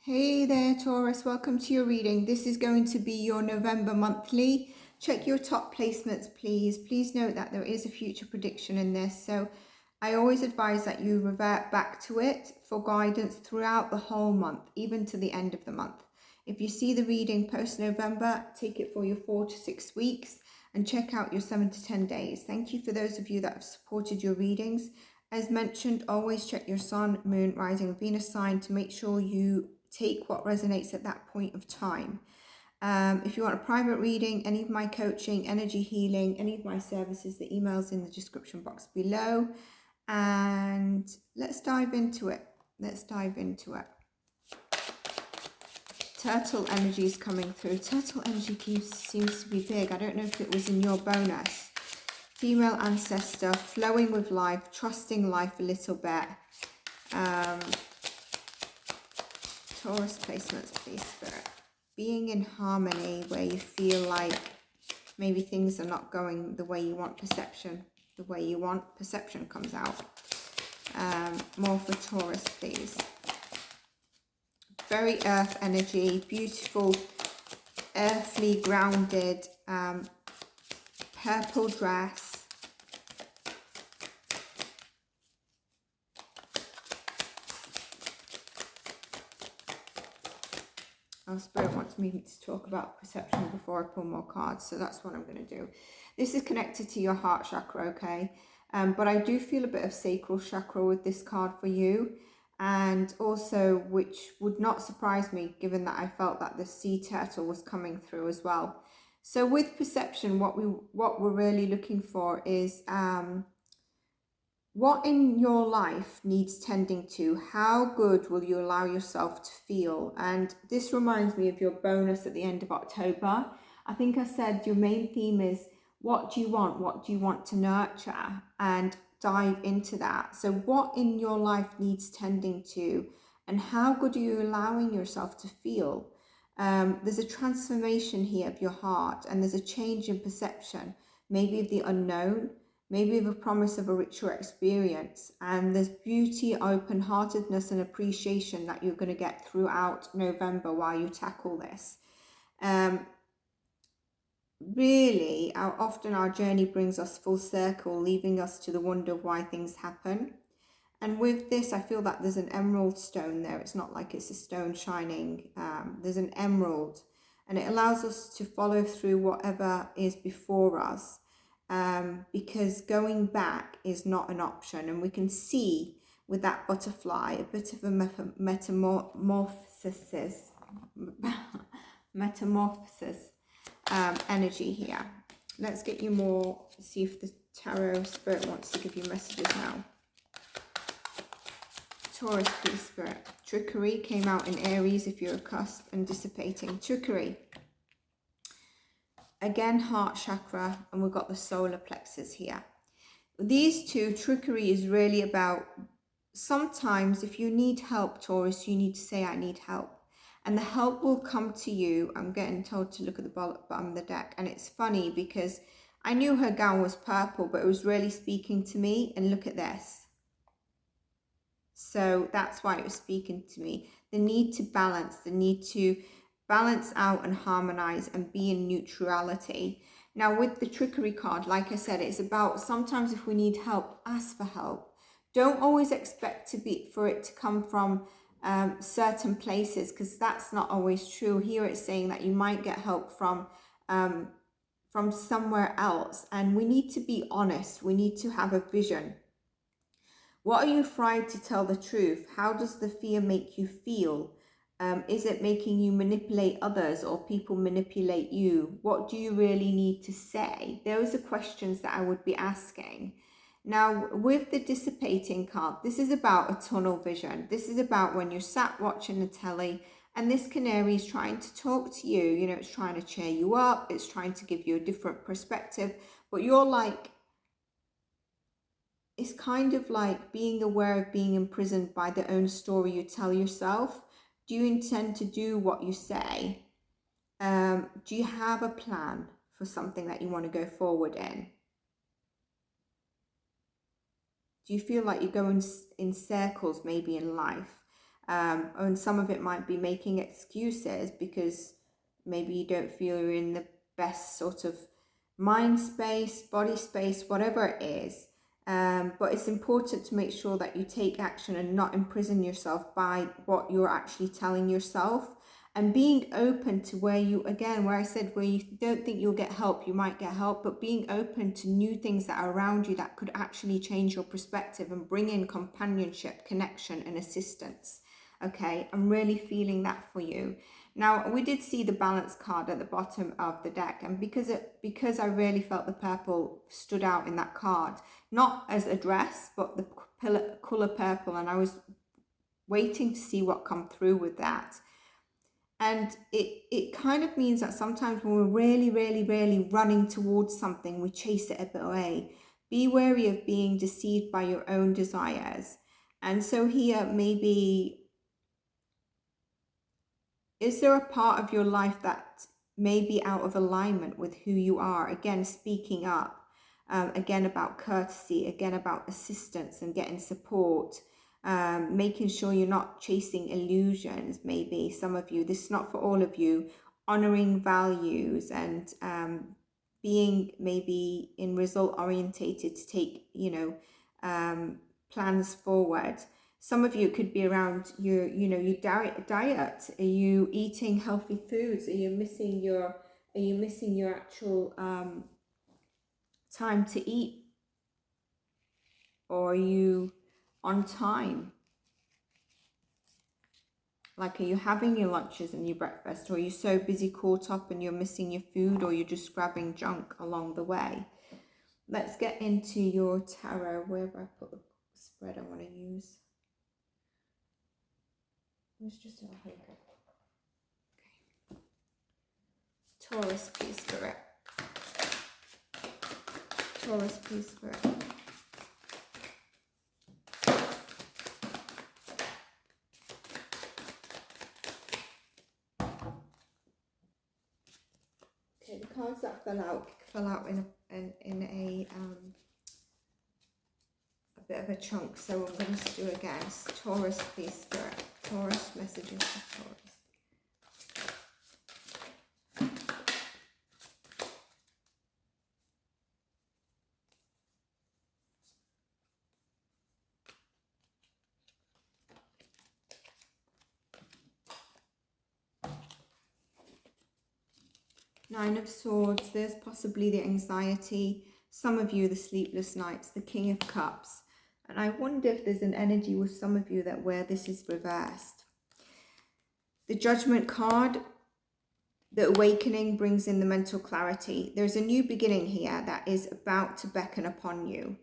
Hey there, Taurus. Welcome to your reading. This is going to be your November monthly. Check your top placements, please. Please note that there is a future prediction in this. So I always advise that you revert back to it for guidance throughout the whole month, even to the end of the month. If you see the reading post-November, take it for your 4 to 6 weeks and check out your 7 to 10 days. Thank you for those of you that have supported your readings. As mentioned, always check your sun, moon, rising, and Venus sign to make sure you take what resonates at that point of time. If you want a private reading, any of my coaching, energy healing, any of my services, the email's in the description box below. And let's dive into it. Turtle energy is coming through. Turtle energy seems to be big. I don't know if it was in your bonus. Female ancestor, flowing with life, trusting life a little bit. Taurus placements, please, Spirit. Being in harmony where you feel like maybe things are not going the way you want, perception comes out. More for Taurus, please. Very earth energy, beautiful, earthly, grounded, purple dress. Our Spirit wants me to talk about perception before I pull more cards, so that's what I'm going to do. This is connected to your heart chakra, okay? But I do feel a bit of sacral chakra with this card for you, and also, which would not surprise me given that I felt that the sea turtle was coming through as well. So with perception, what we're really looking for is what in your life needs tending to? How good will you allow yourself to feel? And this reminds me of your bonus at the end of October. I think I said your main theme is what do you want? What do you want to nurture? And dive into that. So what in your life needs tending to? And how good are you allowing yourself to feel? There's a transformation here of your heart, and there's a change in perception, maybe of the unknown, maybe of a promise of a richer experience. And there's beauty, open-heartedness and appreciation that you're going to get throughout November while you tackle this. Really, often our journey brings us full circle, leaving us to the wonder of why things happen. And with this, I feel that there's an emerald stone there. It's not like it's a stone shining. There's an emerald, and it allows us to follow through whatever is before us. Because going back is not an option, and we can see with that butterfly a bit of a metamorphosis energy here. Let's get you more, see if the tarot spirit wants to give you messages now. Taurus, please, Spirit. Trickery came out in Aries if you're a cusp, and dissipating. Trickery. Again, heart chakra, and we've got the solar plexus here. These two, trickery is really about, sometimes if you need help, Taurus, you need to say, I need help. And the help will come to you. I'm getting told to look at the bottom of the deck. And it's funny because I knew her gown was purple, but it was really speaking to me. And look at this. So that's why it was speaking to me. The need to balance, the need to balance out and harmonize and be in neutrality. Now with the trickery card, like I said, it's about sometimes if we need help, ask for help. Don't always expect for it to come from certain places, because that's not always true. Here it's saying that you might get help from somewhere else, and we need to be honest. We need to have a vision. What are you afraid to tell the truth? How does the fear make you feel? Is it making you manipulate others, or people manipulate you? What do you really need to say? Those are questions that I would be asking. Now, with the dissipating card, this is about a tunnel vision. This is about when you're sat watching the telly and this canary is trying to talk to you. You know, it's trying to cheer you up. It's trying to give you a different perspective. But you're like, it's kind of like being aware of being imprisoned by the own story you tell yourself. Do you intend to do what you say? Do you have a plan for something that you want to go forward in? Do you feel like you're going in circles maybe in life? And some of it might be making excuses because maybe you don't feel you're in the best sort of mind space, body space, whatever it is. But it's important to make sure that you take action and not imprison yourself by what you're actually telling yourself, and being open to where you, again, where I said where you don't think you'll get help, you might get help, but being open to new things that are around you that could actually change your perspective and bring in companionship, connection, and assistance. Okay, I'm really feeling that for you. Now, we did see the balance card at the bottom of the deck, and because I really felt the purple stood out in that card, not as a dress, but the color purple, and I was waiting to see what come through with that. And it kind of means that sometimes when we're really running towards something, we chase it a bit away. Be wary of being deceived by your own desires. And so here, maybe, is there a part of your life that may be out of alignment with who you are? Again, speaking up, again about courtesy, again about assistance and getting support. Making sure you're not chasing illusions. Maybe some of you, this is not for all of you, honoring values and being maybe in result orientated to take, plans forward. Some of you could be around your, your diet. Are you eating healthy foods? Are you missing your actual time to eat? Or are you on time? Like, are you having your lunches and your breakfast, or are you so busy caught up and you're missing your food, or you're just grabbing junk along the way? Let's get into your tarot. Where have I put the spread I want to use? Let's just have a look. Okay. Taurus, please, Spirit. Taurus, please, Spirit. Okay, the cards that fell out in a bit of a chunk, so I'm going to do again. Taurus, please, Spirit. Taurus, messages for Taurus. Nine of Swords, there's possibly the anxiety, some of you the sleepless nights, the King of Cups. And I wonder if there's an energy with some of you that where this is reversed. The Judgment card, the awakening brings in the mental clarity. There's a new beginning here that is about to beckon upon you.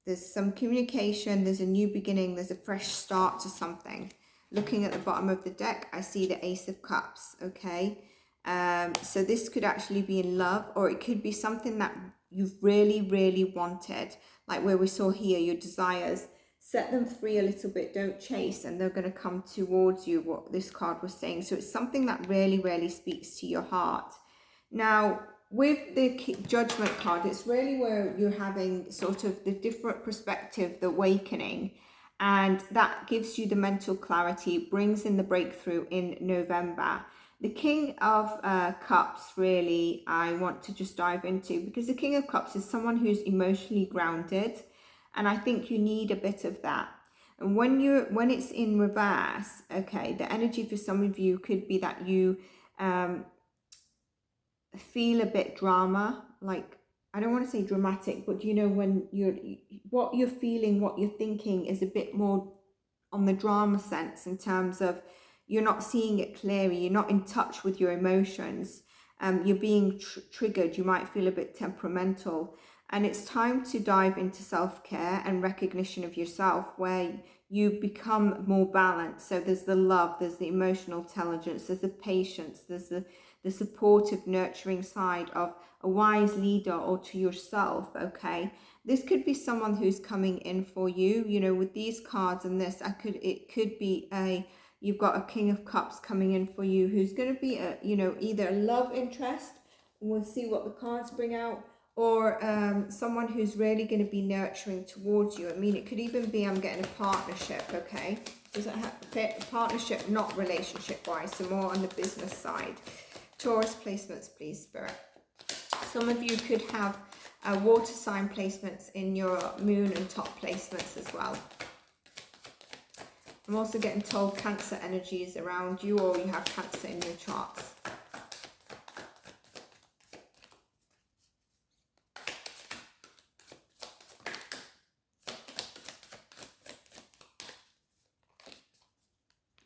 There's some communication, there's a new beginning, there's a fresh start to something. Looking at the bottom of the deck, I see the Ace of Cups, okay? So this could actually be in love, or it could be something that you've really wanted, like where we saw here, your desires. Set them free a little bit, don't chase, and they're going to come towards you, what this card was saying. So it's something that really speaks to your heart. Now, with the Judgment card, it's really where you're having sort of the different perspective, the awakening, and that gives you the mental clarity, brings in the breakthrough in November. The King of Cups, really, I want to just dive into, because the King of Cups is someone who's emotionally grounded, and I think you need a bit of that. And when it's in reverse, okay, the energy for some of you could be that you feel a bit drama, like, I don't want to say dramatic, but when what you're feeling, what you're thinking is a bit more on the drama sense, in terms of you're not seeing it clearly, you're not in touch with your emotions, you're being triggered, you might feel a bit temperamental, and it's time to dive into self-care and recognition of yourself, where you become more balanced. So there's the love, there's the emotional intelligence, there's the patience, there's the supportive, nurturing side of a wise leader, or to yourself, okay? This could be someone who's coming in for you, with these cards and this, it could be you've got a King of Cups coming in for you, who's going to be either a love interest, we'll see what the cards bring out, or someone who's really going to be nurturing towards you. I mean, it could even be I'm getting a partnership, okay? Does it have a partnership, not relationship-wise, so more on the business side. Taurus placements, please, Spirit. Some of you could have water sign placements in your moon and top placements as well. I'm also getting told Cancer energies around you, or you have Cancer in your charts.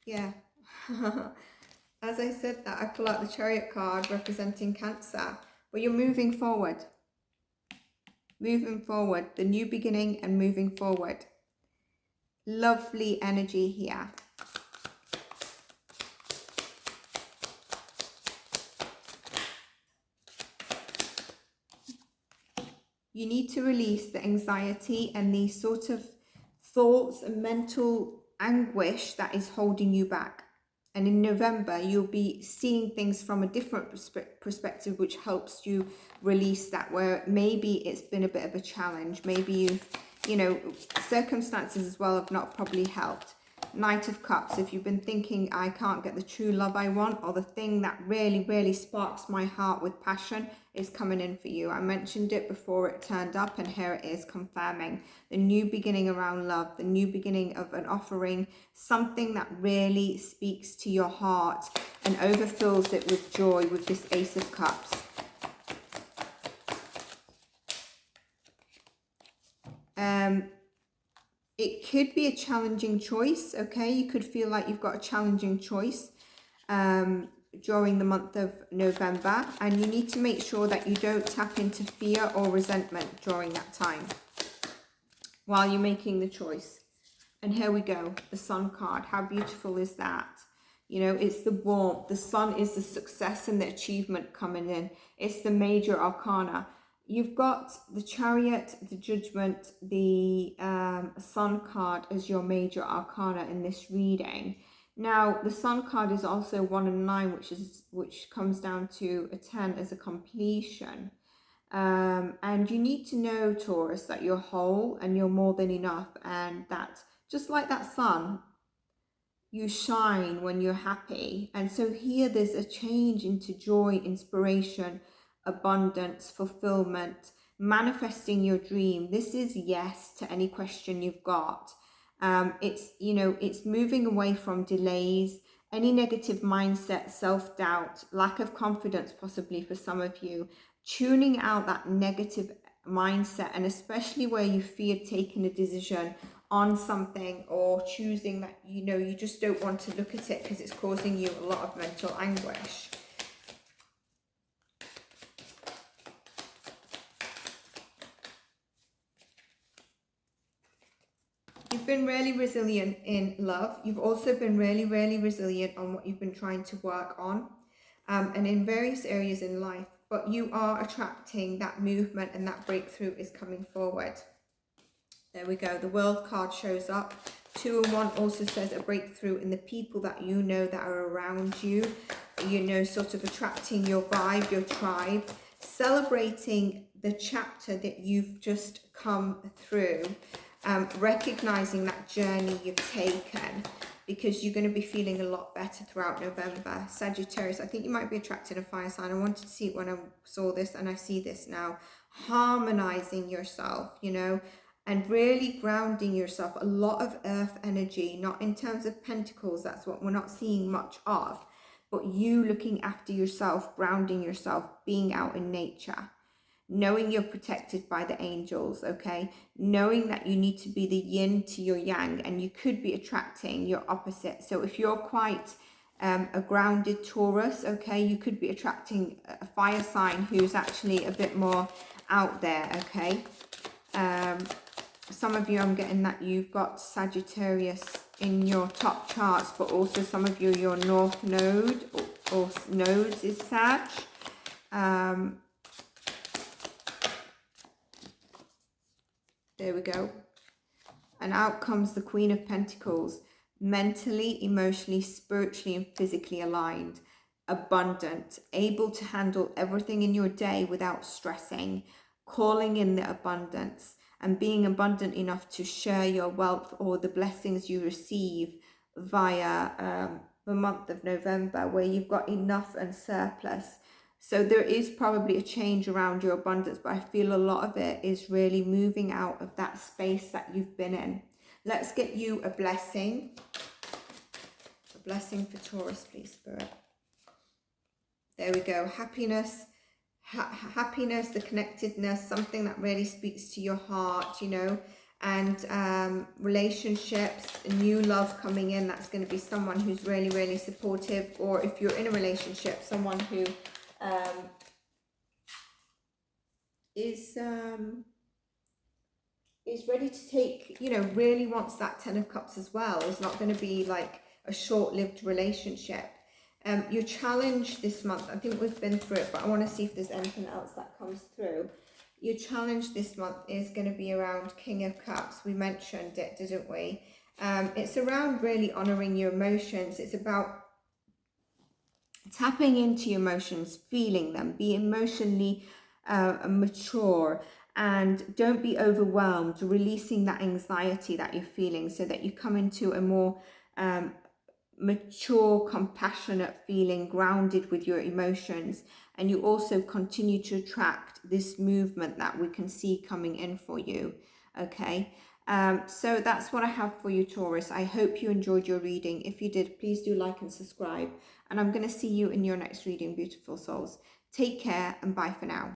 Yeah. As I said that, I pull out the Chariot card representing Cancer. But you're moving forward. Moving forward. The new beginning and moving forward. Lovely energy here. You need to release the anxiety and the sort of thoughts and mental anguish that is holding you back. And in November, you'll be seeing things from a different perspective, which helps you release that, where maybe it's been a bit of a challenge. Maybe you've, you know, circumstances as well have not probably helped. Knight of Cups, if you've been thinking, I can't get the true love I want, or the thing that really, really sparks my heart with passion is coming in for you. I mentioned it before it turned up, and here it is confirming. The new beginning around love, the new beginning of an offering, something that really speaks to your heart and overfills it with joy with this Ace of Cups. It could be a challenging choice, okay? You could feel like you've got a challenging choice during the month of November, and you need to make sure that you don't tap into fear or resentment during that time while you're making the choice. And here we go, the Sun card. How beautiful is that? You know, it's the warmth. The Sun is the success and the achievement coming in. It's the major arcana. You've got the Chariot, the Judgment, the Sun card as your major arcana in this reading. Now, the Sun card is also 1 and 9, which comes down to a 10 as a completion. And you need to know, Taurus, that you're whole and you're more than enough, and that just like that sun, you shine when you're happy. And so here there's a change into joy, inspiration, abundance, fulfillment, manifesting your dream. This is yes to any question you've got. It's, you know, it's moving away from delays, any negative mindset, self-doubt, lack of confidence possibly for some of you, tuning out that negative mindset, and especially where you fear taking a decision on something or choosing that, you know, you just don't want to look at it because it's causing you a lot of mental anguish. You've been really resilient in love. You've also been really, really resilient on what you've been trying to work on, and in various areas in life. But you are attracting that movement, and that breakthrough is coming forward. There we go. The World card shows up. 2 and 1 also says a breakthrough in the people that you know that are around you. You know, sort of attracting your vibe, your tribe. Celebrating the chapter that you've just come through. Recognizing that journey you've taken, because you're going to be feeling a lot better throughout November. Sagittarius, I think you might be attracting a fire sign. I wanted to see it when I saw this, and I see this now. Harmonizing yourself, you know, and really grounding yourself. A lot of earth energy, not in terms of pentacles, that's what we're not seeing much of, but you looking after yourself, grounding yourself, being out in nature. Knowing you're protected by the angels, okay? Knowing that you need to be the yin to your yang, and you could be attracting your opposite. So if you're quite a grounded Taurus, okay, you could be attracting a fire sign who's actually a bit more out there, okay? Some of you, I'm getting that you've got Sagittarius in your top charts, but also some of you, your North Node or nodes is Sag. There we go. And out comes the Queen of Pentacles. Mentally, emotionally, spiritually, and physically aligned. Abundant. Able to handle everything in your day without stressing. calling in the abundance and being abundant enough to share your wealth or the blessings you receive via the month of November, where you've got enough and surplus. So there is probably a change around your abundance, but I feel a lot of it is really moving out of that space that you've been in. Let's get you a blessing. A blessing for Taurus, please, Spirit. There we go. Happiness. Happiness, the connectedness, something that really speaks to your heart, you know, and relationships, new love coming in. That's going to be someone who's really, really supportive, or if you're in a relationship, someone who is ready to take, you know, really wants that 10 of Cups as well. It's not going to be like a short-lived relationship. Your challenge this month, I think we've been through it, but I want to see if there's anything else that comes through. Your challenge this month is going to be around King of Cups. We mentioned it, didn't we? It's around really honoring your emotions. It's about tapping into your emotions, feeling them, be emotionally mature, and don't be overwhelmed, releasing that anxiety that you're feeling so that you come into a more mature, compassionate feeling, grounded with your emotions, and you also continue to attract this movement that we can see coming in for you. Okay, so that's what I have for you, Taurus. I hope you enjoyed your reading. If you did, please do like and subscribe, and I'm going to see you in your next reading, beautiful souls. Take care and bye for now.